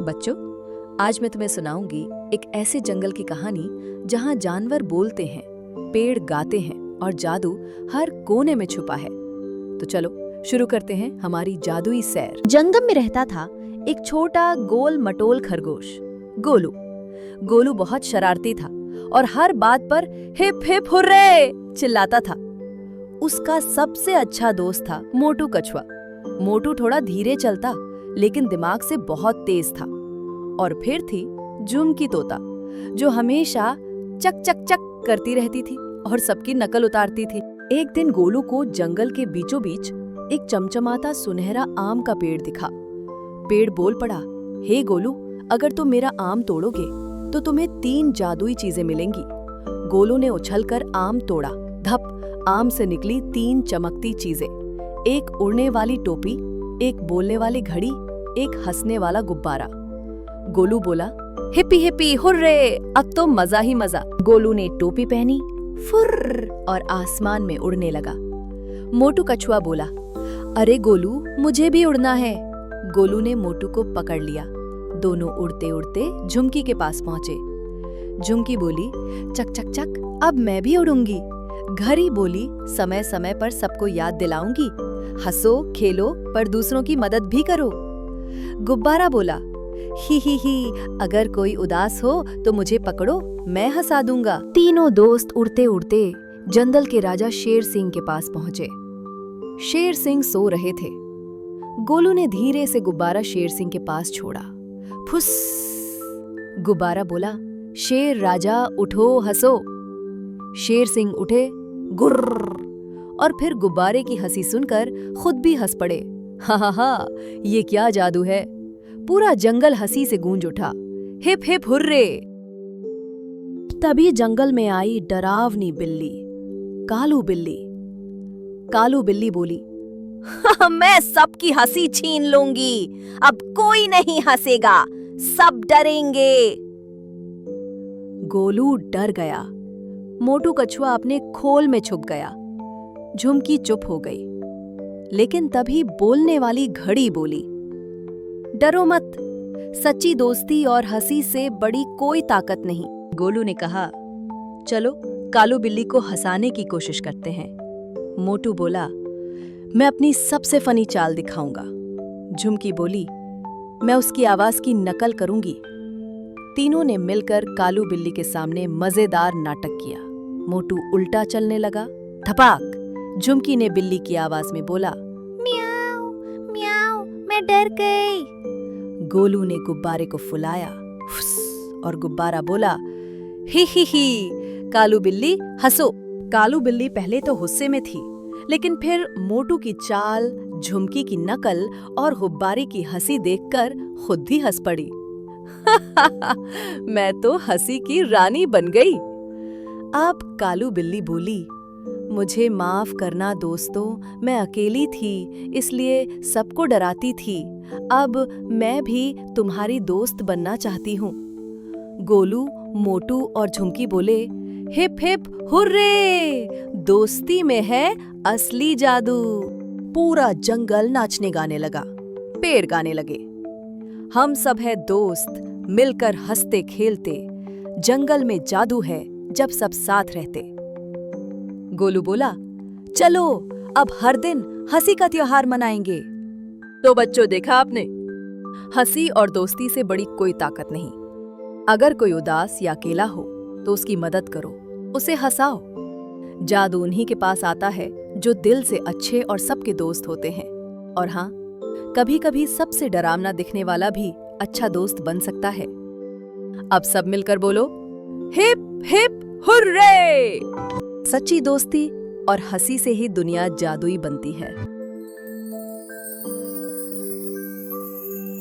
बच्चों, आज मैं तुम्हें सुनाऊंगी एक ऐसे जंगल की कहानी जहां जानवर बोलते हैं, पेड़ गाते हैं और जादू हर कोने में छुपा है। तो चलो शुरू करते हैं हमारी जादुई सैर। जंगल में रहता था एक छोटा गोल मटोल खरगोश, गोलू। गोलू बहुत शरारती था और हर बात पर हिप हिप हुर्रे चिल्लाता था। उसका सबसे अच्छा दोस्त था मोटू कछुआ। मोटू थोड़ा धीरे चलता लेकिन दिमाग से बहुत तेज था। और फिर थी झुमकी तोता, जो हमेशा चक चक चक करती रहती थी और सबकी नकल उतारती थी। एक दिन गोलू को जंगल के बीचों बीच एक चमचमाता सुनहरा आम का पेड़ दिखा। पेड़ बोल पड़ा, हे गोलू, अगर तुम मेरा आम तोड़ोगे तो तुम्हें 3 जादुई चीजें मिलेंगी। गोलू ने उछलकर आम तोड़ा। धप, आम से निकली 3 चमकती चीजें। एक उड़ने वाली टोपी, एक बोलने वाली घड़ी, एक हंसने वाला गुब्बारा। गोलू बोला, हिप्पी हिप्पी हुर्रे, अब तो मजा ही मजा। गोलू ने टोपी पहनी, फुर्र, और आसमान में उड़ने लगा। मोटू कछुआ बोला, अरे गोलू, मुझे भी उड़ना है। गोलू ने मोटू को पकड़ लिया। दोनों उड़ते उड़ते झुमकी के पास पहुंचे। झुमकी बोली, चक चक चक, अब मैं भी उड़ूंगी। घड़ी बोली, समय समय पर सबको याद दिलाऊंगी, हंसो खेलो पर दूसरों की मदद भी करो। गुब्बारा बोला, ही, अगर कोई उदास हो तो मुझे पकड़ो, मैं हंसा दूंगा। तीनों दोस्त उड़ते उड़ते जंगल के राजा शेर सिंह के पास पहुंचे। शेर सिंह सो रहे थे। गोलू ने धीरे से गुब्बारा शेर सिंह के पास छोड़ा। फुस, गुब्बारा बोला, शेर राजा उठो, हंसो। शेर सिंह उठे, गुर्र, और फिर गुब्बारे की हंसी सुनकर खुद भी हंस पड़े। हा, ये क्या जादू है। पूरा जंगल हंसी से गूंज उठा, हिप हिप हुर्रे। तभी जंगल में आई डरावनी बिल्ली, कालू बिल्ली। कालू बिल्ली बोली, मैं सबकी हंसी छीन लूंगी, अब कोई नहीं हंसेगा, सब डरेंगे। गोलू डर गया। मोटू कछुआ अपने खोल में छुप गया। झुमकी चुप हो गई। लेकिन तभी बोलने वाली घड़ी बोली, डरो मत, सच्ची दोस्ती और हंसी से बड़ी कोई ताकत नहीं। गोलू ने कहा, चलो कालू बिल्ली को हंसाने की कोशिश करते हैं। मोटू बोला, मैं अपनी सबसे फनी चाल दिखाऊंगा। झुमकी बोली, मैं उसकी आवाज की नकल करूंगी। तीनों ने मिलकर कालू बिल्ली के सामने मजेदार नाटक किया। मोटू उल्टा चलने लगा। धपाक, झुमकी ने बिल्ली की आवाज में बोला, म्याऊ म्याऊ, मैं डर गई। गोलू ने गुब्बारे को फुलाया, फुस, और गुब्बारा बोला, ही, कालू बिल्ली हंसो। कालू बिल्ली पहले तो गुस्से में थी, लेकिन फिर मोटू की चाल, झुमकी की नकल और गुब्बारे की हंसी देखकर खुद भी हंस पड़ी। मैं तो हंसी की रानी बन गई। अब कालू बिल्ली बोली, मुझे माफ करना दोस्तों, मैं अकेली थी, इसलिए सबको डराती थी। अब मैं भी तुम्हारी दोस्त बनना चाहती हूँ। गोलू, मोटू और झुमकी बोले, हिप हिप हुर्रे, दोस्ती में है असली जादू। पूरा जंगल नाचने गाने लगा, पेड़ गाने लगे, हम सब है दोस्त, मिलकर हंसते खेलते, जंगल में जादू है जब सब साथ रहते। गोलू बोला, चलो अब हर दिन हंसी का त्योहार मनाएंगे। तो बच्चों, देखा आपने, हंसी और दोस्ती से बड़ी कोई ताकत नहीं। अगर कोई उदास या अकेला हो तो उसकी मदद करो, उसे हंसाओ। जादू उन्हीं के पास आता है जो दिल से अच्छे और सबके दोस्त होते हैं। और हाँ, कभी कभी सबसे डरावना दिखने वाला भी अच्छा दोस्त बन सकता है। अब सब मिलकर बोलो, हिप हिप हुर्रे। सच्ची दोस्ती और हंसी से ही दुनिया जादुई बनती है।